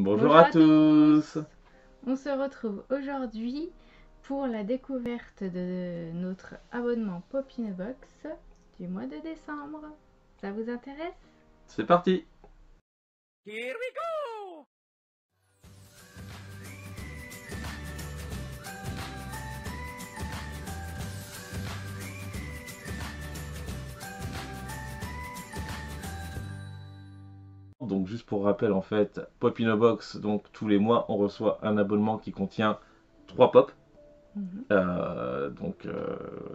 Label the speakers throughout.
Speaker 1: Bonjour
Speaker 2: Bonjour
Speaker 1: à
Speaker 2: à
Speaker 1: tous.
Speaker 2: tous! On se retrouve aujourd'hui pour la découverte de notre abonnement Pop in a Box du mois de décembre. Ça vous intéresse?
Speaker 1: C'est parti.
Speaker 3: Here we go!
Speaker 1: Donc juste pour rappel en fait, Pop in a Box, donc tous les mois on reçoit un abonnement qui contient 3 pop. Donc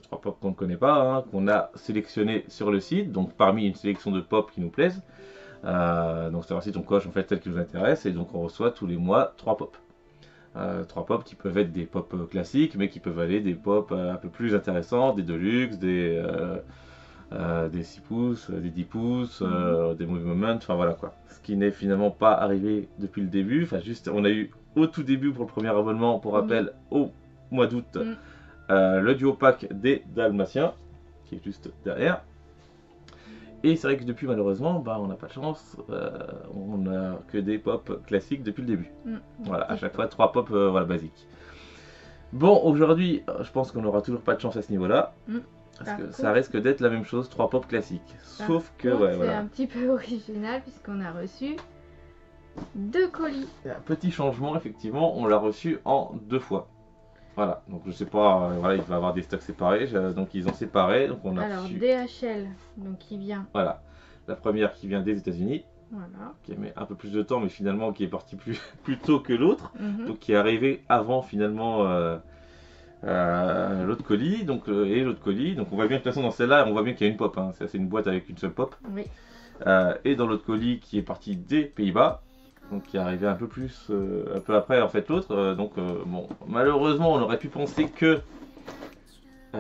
Speaker 1: 3 pop qu'on ne connaît pas, hein, qu'on a sélectionné sur le site, donc parmi une sélection de pop qui nous plaisent. Donc sur le site on coche en fait celles qui nous intéressent et donc on reçoit tous les mois 3 pop. 3 pop qui peuvent être des pop classiques mais qui peuvent aller des pop un peu plus intéressants, des deluxe, des 6 pouces, des 10 pouces, des movie moments, enfin voilà quoi. Ce qui n'est finalement pas arrivé depuis le début, enfin juste on a eu au tout début pour le premier abonnement, pour rappel, au mois d'août, le duo pack des Dalmatiens, qui est juste derrière. Et c'est vrai que depuis malheureusement, bah, on n'a pas de chance, on n'a que des pop classiques depuis le début. Voilà, à chaque fois 3 pop voilà, basiques. Bon, aujourd'hui, je pense qu'on n'aura toujours pas de chance à ce niveau-là. Parce que ça risque d'être la même chose, 3 pop classiques. Sauf que, ouais,
Speaker 2: c'est
Speaker 1: voilà.
Speaker 2: un petit peu original puisqu'on a reçu 2 colis.
Speaker 1: Il y a un petit changement, effectivement, on l'a reçu en 2 fois. Voilà, donc je sais pas, voilà, il va y avoir des stocks séparés, donc ils ont séparé, donc on a
Speaker 2: Alors
Speaker 1: reçu.
Speaker 2: DHL, donc qui vient.
Speaker 1: Voilà, la première qui vient des États-Unis,
Speaker 2: Voilà.
Speaker 1: qui a mis un peu plus de temps, mais finalement qui est partie plus tôt que l'autre, donc qui est arrivé avant finalement l'autre colis, donc, et l'autre colis. Donc on voit bien que de toute façon dans celle-là, on voit bien qu'il y a une pop, hein. C'est une boîte avec une seule pop.
Speaker 2: Oui.
Speaker 1: Et dans l'autre colis qui est parti des Pays-Bas, donc qui est arrivé un peu plus, un peu après en fait l'autre. Donc bon, malheureusement on aurait pu penser que il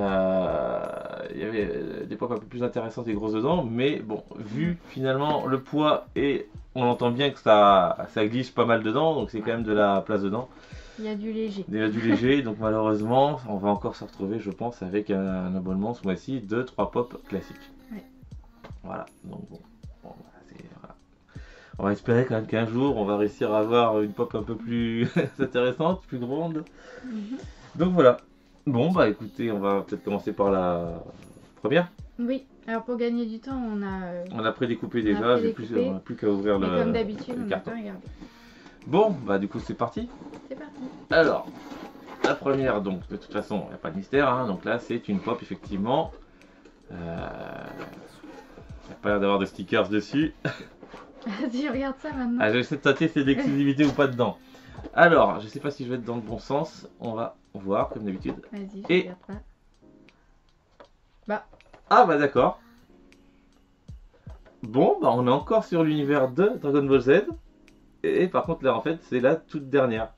Speaker 1: y avait des pop un peu plus intéressantes et grosses dedans, mais bon, vu finalement le poids et on entend bien que ça glisse pas mal dedans, donc c'est quand même de la place dedans.
Speaker 2: Il y a du léger.
Speaker 1: Il y a du léger, donc malheureusement, on va encore se retrouver, je pense, avec un abonnement ce mois-ci de 3 pop classiques.
Speaker 2: Ouais.
Speaker 1: Voilà, donc bon, voilà. On va espérer quand même qu'un jour, on va réussir à avoir une pop un peu plus intéressante, plus grande. Donc voilà. Bon, bah écoutez, on va peut-être commencer par la première.
Speaker 2: Oui, alors pour gagner du temps,
Speaker 1: On a prédécoupé déjà, on n'a plus qu'à ouvrir
Speaker 2: mais
Speaker 1: le
Speaker 2: comme d'habitude, on n'a
Speaker 1: carton.
Speaker 2: pas regardé.
Speaker 1: Bon, bah du coup c'est parti.
Speaker 2: C'est parti.
Speaker 1: Alors, la première, donc de toute façon, il n'y a pas de mystère, hein, donc là c'est une pop effectivement. Il n'y a pas l'air d'avoir de stickers dessus.
Speaker 2: Vas-y, regarde ça maintenant.
Speaker 1: Ah, j'essaie de tâter si c'est d'exclusivité ou pas dedans. Alors, je sais pas si je vais être dans le bon sens, on va voir comme d'habitude.
Speaker 2: Vas-y,
Speaker 1: Et...
Speaker 2: regarde ça. Bah.
Speaker 1: Ah bah d'accord. Bon, bah on est encore sur l'univers de Dragon Ball Z. Et par contre là en fait c'est la toute dernière.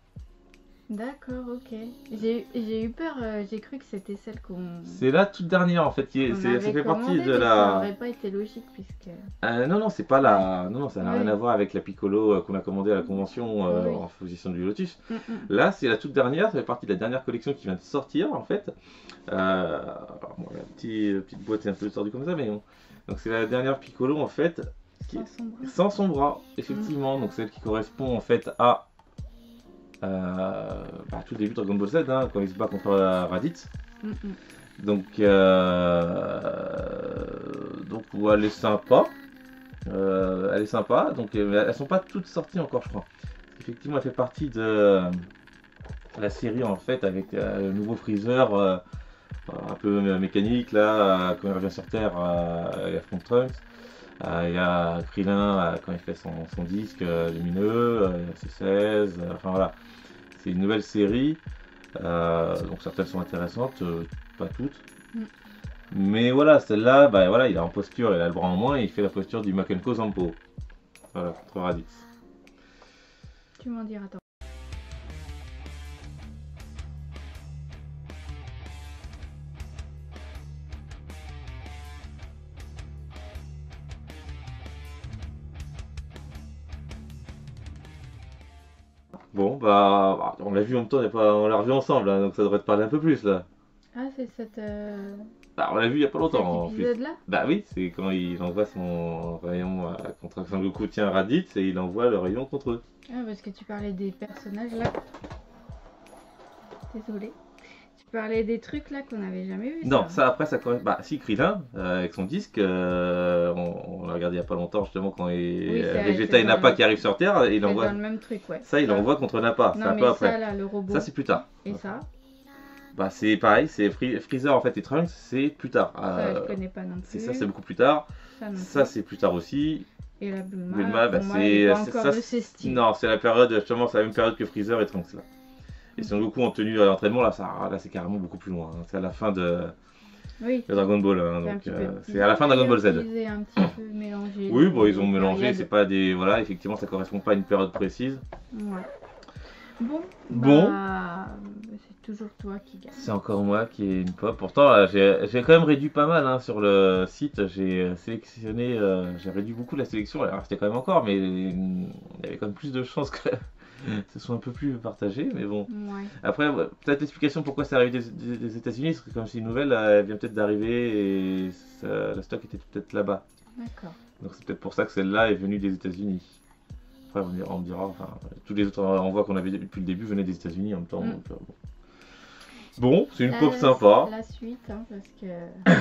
Speaker 2: D'accord, ok. J'ai eu peur, j'ai cru que c'était celle qu'on...
Speaker 1: C'est la toute dernière en fait, ça fait partie de la...
Speaker 2: Ça aurait pas été logique puisque...
Speaker 1: non, non, c'est pas la... Non, non, ça n'a rien à voir avec la Piccolo qu'on a commandé à la convention en position du Lotus. Là, c'est la toute dernière, ça fait partie de la dernière collection qui vient de sortir en fait. Alors, bon, la petite boîte est un peu tordue comme ça, mais bon. Donc c'est la dernière Piccolo en fait, sans son bras, effectivement. Donc celle qui correspond en fait à... tout le début de Dragon Ball Z, hein, quand il se bat contre Raditz. Donc elle est sympa. Elle est sympa. Donc elles sont pas toutes sorties encore, je crois. Effectivement, elle fait partie de la série en fait avec le nouveau Freezer, un peu mécanique là, quand il revient sur Terre, il affronte Trunks. Il y a Krillin quand il fait son disque lumineux, C16, enfin voilà. C'est une nouvelle série, donc certaines sont intéressantes, pas toutes. Mais voilà, celle-là, bah, voilà, il est en posture, il a le bras en moins et il fait la posture du Makenko Zampo. Voilà, contre Raditz.
Speaker 2: Tu m'en diras, attends.
Speaker 1: Bon, bah, on l'a vu en même temps, on l'a revu ensemble, hein, donc ça devrait te parler un peu plus là.
Speaker 2: Ah, c'est cette,
Speaker 1: Bah, on l'a vu il y a pas longtemps en
Speaker 2: cet
Speaker 1: plus.
Speaker 2: épisode-là?
Speaker 1: Bah oui, c'est quand il envoie son rayon contre Son Goku tient Raditz et il envoie le rayon contre eux.
Speaker 2: Ah, parce que tu parlais des personnages là. Désolée. Tu parlais des trucs là qu'on n'avait jamais vu.
Speaker 1: Non, ça après ça correspond. Bah si, Krillin avec son disque, on l'a regardé il y a pas longtemps justement quand
Speaker 2: Oui, c'est vrai,
Speaker 1: Vegeta et
Speaker 2: c'est
Speaker 1: Nappa
Speaker 2: dans
Speaker 1: qui arrivent sur Terre, il
Speaker 2: C'est
Speaker 1: envoie.
Speaker 2: dans le même truc, ouais.
Speaker 1: Ça, il envoie contre Nappa, c'est
Speaker 2: Non,
Speaker 1: un
Speaker 2: mais
Speaker 1: peu
Speaker 2: ça
Speaker 1: après.
Speaker 2: là, le robot.
Speaker 1: Ça c'est plus tard.
Speaker 2: Et ça,
Speaker 1: Bah c'est pareil, c'est Freezer en fait et Trunks, c'est plus tard.
Speaker 2: ça je connais pas non plus.
Speaker 1: C'est ça, c'est beaucoup plus tard.
Speaker 2: Ça non
Speaker 1: Ça
Speaker 2: plus.
Speaker 1: c'est plus tard aussi.
Speaker 2: Et la Bulma,
Speaker 1: Bulma, bah
Speaker 2: pour moi, elle est pas
Speaker 1: c'est
Speaker 2: encore
Speaker 1: ça.
Speaker 2: de ses styles.
Speaker 1: Non, c'est la période justement, c'est la même période que Freezer et Trunks là. Et Son Goku en tenue à l'entraînement là, là c'est carrément beaucoup plus loin. Hein. C'est à la fin de
Speaker 2: Oui.
Speaker 1: Dragon Ball, hein,
Speaker 2: C'est un
Speaker 1: donc
Speaker 2: petit peu
Speaker 1: c'est à la fin de Dragon Ball Z.
Speaker 2: Ils ont un petit peu mélangé.
Speaker 1: Oui, bon, ils ont
Speaker 2: les
Speaker 1: mélangé,
Speaker 2: périodes.
Speaker 1: c'est pas des. Voilà, effectivement, ça correspond pas à une période précise.
Speaker 2: Ouais. Bon.
Speaker 1: Bon.
Speaker 2: Bah, c'est toujours toi qui gagne.
Speaker 1: C'est encore moi qui ai une pop. Pourtant, là, j'ai quand même réduit pas mal hein, sur le site. J'ai sélectionné, j'ai réduit beaucoup la sélection. Elle restait quand même encore, mais il y avait quand même plus de chances que ce soit un peu plus partagé. Mais bon.
Speaker 2: Ouais.
Speaker 1: Après, ouais, peut-être l'explication pourquoi c'est arrivé des États-Unis, c'est que comme c'est une nouvelle, elle vient peut-être d'arriver et la stock était peut-être là-bas.
Speaker 2: D'accord.
Speaker 1: Donc c'est peut-être pour ça que celle-là est venue des États-Unis. Après, on me dira, enfin, tous les autres envois qu'on avait depuis le début venaient des États-Unis en même temps. Donc, bon, c'est une pop sympa.
Speaker 2: La suite, hein, parce que.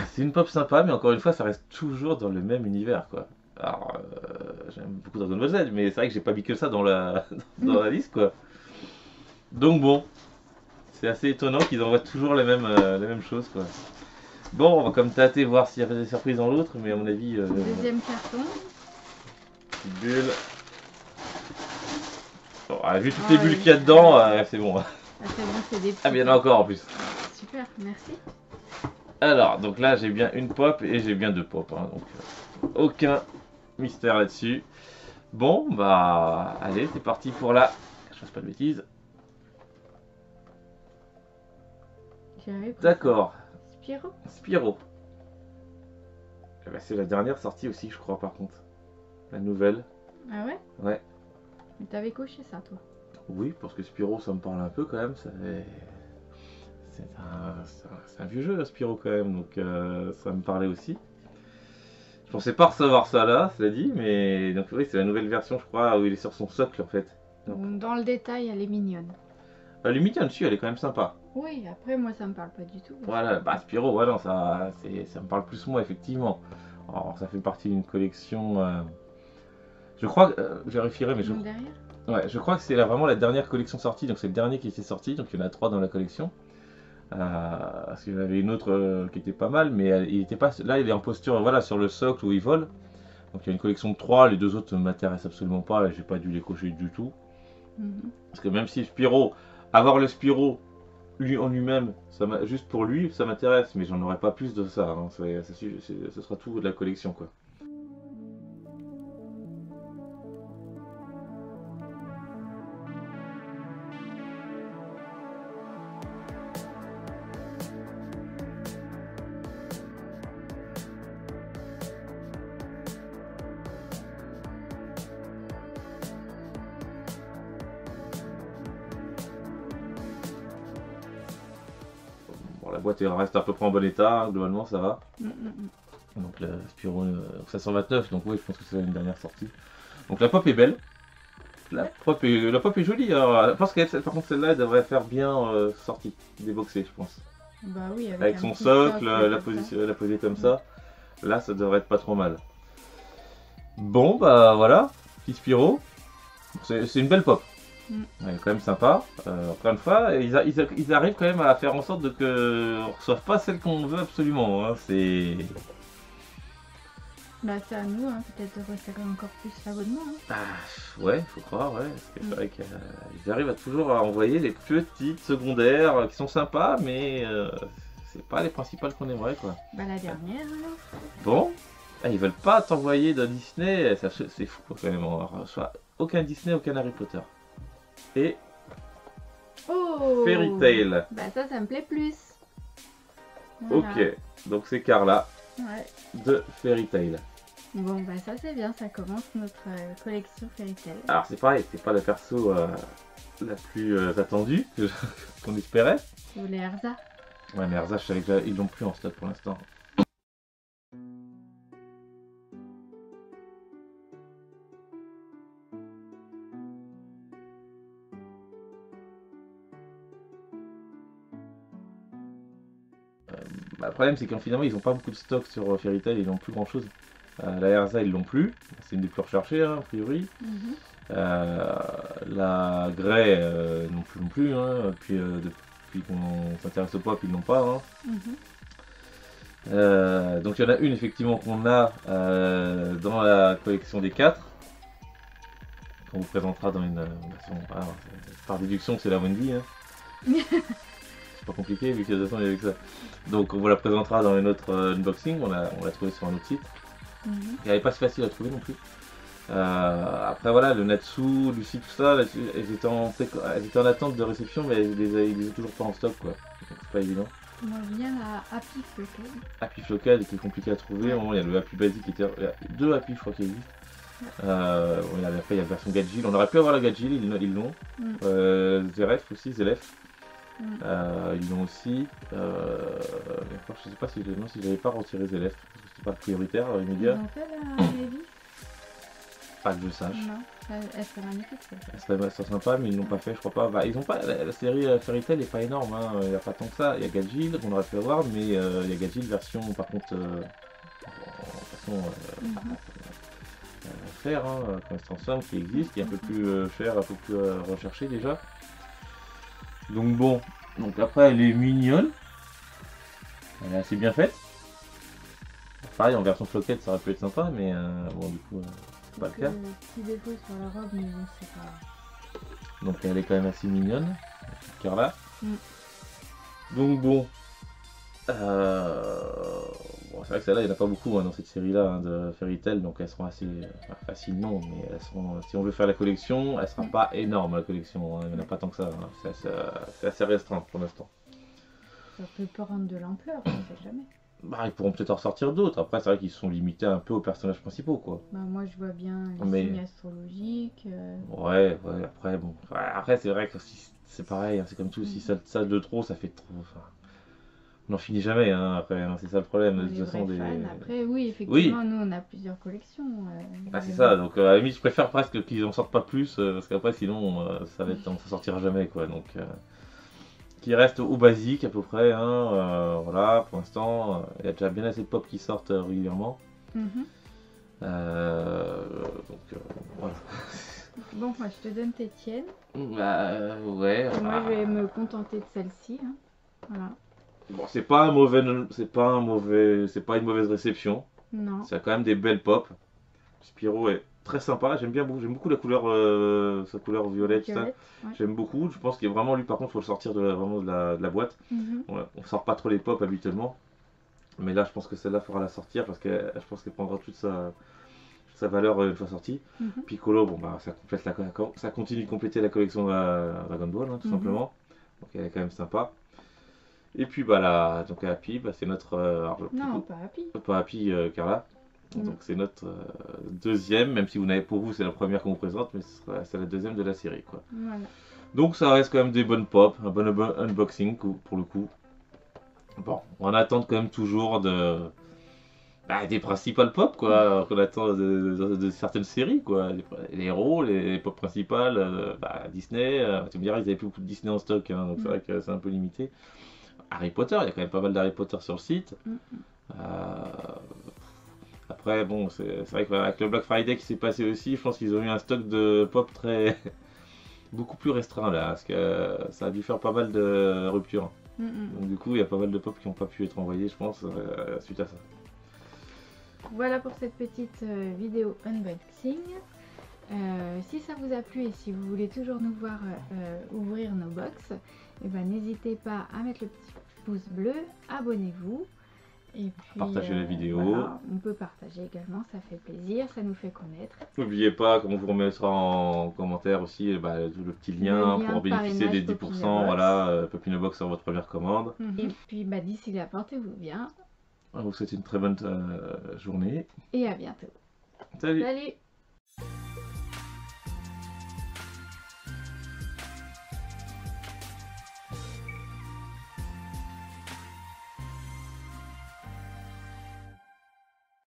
Speaker 1: C'est une pop sympa, mais encore une fois, ça reste toujours dans le même univers, quoi. Alors, j'aime beaucoup Dragon Ball Z, mais c'est vrai que j'ai pas mis que ça dans la, dans la liste, quoi. Donc bon, c'est assez étonnant qu'ils envoient toujours les mêmes choses, quoi. Bon, on va comme tâter voir s'il y avait des surprises dans l'autre, mais à mon avis...
Speaker 2: Deuxième carton.
Speaker 1: petite bulle. Bon, vu toutes les bulles qu'il y a dedans, c'est bon.
Speaker 2: Ah, c'est bon, c'est des petits.
Speaker 1: Ah, mais il y en a encore en plus.
Speaker 2: Super, merci.
Speaker 1: Alors, donc là, j'ai bien une pop et j'ai bien deux pop. Hein, donc, aucun mystère là-dessus. Bon, bah, allez, c'est parti pour la... Je fasse pas de bêtises. D'accord.
Speaker 2: Spyro.
Speaker 1: Spyro. Eh ben, c'est la dernière sortie aussi, je crois, par contre. La nouvelle.
Speaker 2: Ah ouais?
Speaker 1: Ouais.
Speaker 2: Mais t'avais coché ça, toi?
Speaker 1: Oui, parce que Spyro, ça me parle un peu quand même. C'est un vieux jeu, Spyro, quand même, donc ça me parlait aussi. Je pensais pas recevoir ça là, cela dit, mais donc oui, c'est la nouvelle version, je crois, où il est sur son socle en fait. Donc,
Speaker 2: Dans le détail, elle est mignonne.
Speaker 1: elle est mignonne dessus, elle est quand même sympa.
Speaker 2: Oui, après, moi, ça me parle pas du tout.
Speaker 1: Voilà, bah Spyro, voilà, ça me parle plus moi, effectivement. Alors, ça fait partie d'une collection. Je crois, je vérifierai, mais
Speaker 2: Derrière?
Speaker 1: ouais, je crois que c'est vraiment la dernière collection sortie, donc c'est le dernier qui était sorti, donc il y en a 3 dans la collection. Parce qu'il y en avait une autre qui était pas mal, mais il était pas. Là, il est en posture, voilà, sur le socle où il vole. Donc il y a une collection de 3, les deux autres ne m'intéressent absolument pas, et j'ai pas dû les cocher du tout. Parce que même si Spyro, avoir le Spyro lui en lui-même, juste pour lui, ça m'intéresse, mais j'en aurai pas plus de ça. Hein. Ce sera tout de la collection, quoi. Bon, la boîte reste à peu près en bon état, hein, globalement ça va. Donc le Spyro 529, donc oui, je pense que c'est une dernière sortie. Donc la pop est belle. La pop est jolie. Alors, je pense qu'elle, par contre, celle-là, elle devrait faire bien sortie, déboxée, je pense.
Speaker 2: Bah oui,
Speaker 1: Avec
Speaker 2: un
Speaker 1: son
Speaker 2: petit
Speaker 1: socle,
Speaker 2: socle,
Speaker 1: la poser comme ça. Là, ça devrait être pas trop mal. Bon, bah voilà, petit Spyro. C'est une belle pop. Elle est quand même sympa. Encore une fois, ils arrivent quand même à faire en sorte qu'on ne reçoive pas celle qu'on veut absolument. Hein. C'est...
Speaker 2: Bah c'est à nous, hein, peut-être de resserrer encore plus l'abonnement. Hein.
Speaker 1: Ah, ouais, faut croire, ouais. Parce que c'est vrai qu'ils arrivent toujours à envoyer les petites secondaires qui sont sympas, mais c'est pas les principales qu'on aimerait, quoi.
Speaker 2: Bah la dernière alors.
Speaker 1: Bon, ils veulent pas t'envoyer d'un Disney, c'est fou quand même. On reçoit aucun Disney, aucun Harry Potter. Et
Speaker 2: Oh
Speaker 1: Fairy Tail.
Speaker 2: Bah ça me plaît plus. Voilà.
Speaker 1: Ok, donc c'est Carla
Speaker 2: Ouais.
Speaker 1: de Fairy Tail.
Speaker 2: Bon bah ça c'est bien, ça commence notre collection Fairy Tail.
Speaker 1: Alors c'est pareil, c'est pas la perso la plus attendue qu'on espérait.
Speaker 2: Ou les Erza.
Speaker 1: Ouais, mais Erza, je savais que ils l'ont plus en stock pour l'instant. Bah, le problème, c'est qu'en finalement, ils ont pas beaucoup de stock sur Fairy Tail, ils n'ont plus grand chose. La Erza, ils l'ont plus, c'est une des plus recherchées, hein, a priori.
Speaker 2: Mhm.
Speaker 1: La Grey, non plus, hein. Depuis qu'on s'intéresse au pop, ils l'ont pas. Hein.
Speaker 2: Mhm.
Speaker 1: Donc il y en a une effectivement qu'on a dans la collection des 4 qu'on vous présentera dans une version, par déduction c'est la Wendy, hein. C'est pas compliqué vu que de toute façon il y avait que ça. Donc on vous la présentera dans une autre unboxing, on l'a trouvé sur un autre site.
Speaker 2: Mhm.
Speaker 1: Il n'est pas si facile à trouver non plus. Après voilà, le Natsu, Lucie, tout ça, là, elles étaient en attente de réception mais ils les ont toujours pas en stock quoi. Donc c'est pas évident.
Speaker 2: Moi je viens à Happy Flocked.
Speaker 1: Happy Flocked était compliqué à trouver.
Speaker 2: Ouais.
Speaker 1: Il y a le Happy Basic qui était. Il y a 2 Happy, je crois, qui existent. Après, il y a la version Gadgil. On aurait pu avoir la Gadgil, ils l'ont. Zelef aussi, Zelef. Ils l'ont aussi. Je sais pas si j'avais pas retiré Zelef, parce que c'était pas prioritaire
Speaker 2: Ils
Speaker 1: immédiat.
Speaker 2: ont fait la Heavy?
Speaker 1: Pas que je sache.
Speaker 2: Non, elle serait magnifique celle-là.
Speaker 1: Ça serait sympa, mais ils l'ont pas fait, je crois pas. Bah, ils ont pas. La série Fairy Tail est pas énorme, hein. Il n'y a pas tant que ça. Il y a Gadgil qu'on aurait pu avoir, mais il y a Gadgil version, par contre, en façon faire, hein, quand elle se transforme, qui existe, qui est un peu plus cher, un peu plus recherché déjà. Donc bon, donc après elle est mignonne. Elle est assez bien faite. Pareil, en version floquette, ça aurait pu être sympa, mais bon, du coup, c'est pas le cas.
Speaker 2: Petit défaut sur la robe, mais bon, c'est pas.
Speaker 1: Donc elle est quand même assez mignonne, Carla.
Speaker 2: Mm.
Speaker 1: Donc bon, bon c'est vrai que celle-là, il n'y en a pas beaucoup hein, dans cette série-là hein, de Fairy Tail, donc elles seront assez faciles, non, mais elles seront, si on veut faire la collection, elle sera pas énorme la collection, hein, il n'y en a pas tant que ça, hein, c'est assez restreint pour l'instant.
Speaker 2: Ça peut prendre de l'ampleur, on sait jamais.
Speaker 1: Bah, ils pourront peut-être en sortir d'autres, après c'est vrai qu'ils sont limités un peu aux personnages principaux quoi.
Speaker 2: Bah, moi je vois bien les
Speaker 1: Mais-
Speaker 2: signes astrologiques.
Speaker 1: Ouais, après bon, après c'est vrai que c'est pareil, hein, c'est comme tout, si ça de trop, ça fait trop, enfin, on n'en finit jamais hein, après, hein, c'est ça le problème, de
Speaker 2: Les
Speaker 1: toute façon
Speaker 2: vrais
Speaker 1: des...
Speaker 2: fans. Après, oui, effectivement, nous on a plusieurs collections.
Speaker 1: Ah c'est ça, donc à la limite je préfère presque qu'ils en sortent pas plus, parce qu'après sinon ça sortira jamais quoi, donc qui reste au basique à peu près, hein, voilà, pour l'instant, il y a déjà bien assez de pop qui sortent régulièrement,
Speaker 2: Mhm.
Speaker 1: donc voilà.
Speaker 2: Bon, moi je te donne tes tiennes.
Speaker 1: Bah ouais,
Speaker 2: Et moi je vais me contenter de celle-ci. Hein. Voilà.
Speaker 1: bon c'est pas une mauvaise réception,
Speaker 2: Non.
Speaker 1: c'est quand même des belles pop. Spyro est très sympa, j'aime beaucoup la couleur, sa couleur violette, ça.
Speaker 2: Violette, ouais.
Speaker 1: J'aime beaucoup, je pense qu'il y a vraiment lui par contre faut le sortir vraiment de la boîte.
Speaker 2: Mhm.
Speaker 1: On sort pas trop les pop habituellement, mais là je pense que celle-là faudra la sortir parce que je pense qu'elle prendra toute sa valeur une fois sortie.
Speaker 2: Mhm.
Speaker 1: Piccolo, bon bah ça continue de compléter la collection Dragon Ball hein, tout
Speaker 2: Mhm.
Speaker 1: simplement, donc elle est quand même sympa. Et puis bah là, donc Happy, bah, c'est notre
Speaker 2: Non, pas Happy.
Speaker 1: pas Happy Carla.
Speaker 2: Mm.
Speaker 1: Donc c'est notre deuxième, même si pour vous c'est la première qu'on vous présente, mais c'est la deuxième de la série quoi.
Speaker 2: Voilà.
Speaker 1: Donc ça reste quand même des bonnes pop, un bon unboxing pour le coup. Bon, on attend quand même toujours des principales pop quoi, qu'on attend de certaines séries quoi. Les héros, les pop principales, Disney, tu me diras ils avaient plus beaucoup de Disney en stock, hein, donc c'est vrai que c'est un peu limité. Harry Potter, il y a quand même pas mal d'Harry Potter sur le site. Après, bon, c'est vrai qu'avec le Black Friday qui s'est passé aussi, je pense qu'ils ont eu un stock de pop beaucoup plus restreint là, parce que ça a dû faire pas mal de ruptures. Donc du coup, il y a pas mal de pop qui n'ont pas pu être envoyés, je pense, suite à ça.
Speaker 2: Voilà pour cette petite vidéo unboxing. Si ça vous a plu et si vous voulez toujours nous voir ouvrir nos box, n'hésitez pas à mettre le petit pouce bleu, abonnez-vous. Et puis,
Speaker 1: Partagez la vidéo.
Speaker 2: Voilà, on peut partager également, ça fait plaisir, ça nous fait connaître.
Speaker 1: N'oubliez pas, comme on vous remettra en commentaire aussi, le petit lien
Speaker 2: Le lien
Speaker 1: pour
Speaker 2: de
Speaker 1: bénéficier des
Speaker 2: parrainage
Speaker 1: 10%,
Speaker 2: Popinobox.
Speaker 1: voilà, Popinobox sur votre première commande.
Speaker 2: Et puis d'ici là, portez-vous bien
Speaker 1: On vous souhaite une très bonne journée.
Speaker 2: et à bientôt.
Speaker 1: Salut!
Speaker 2: Salut!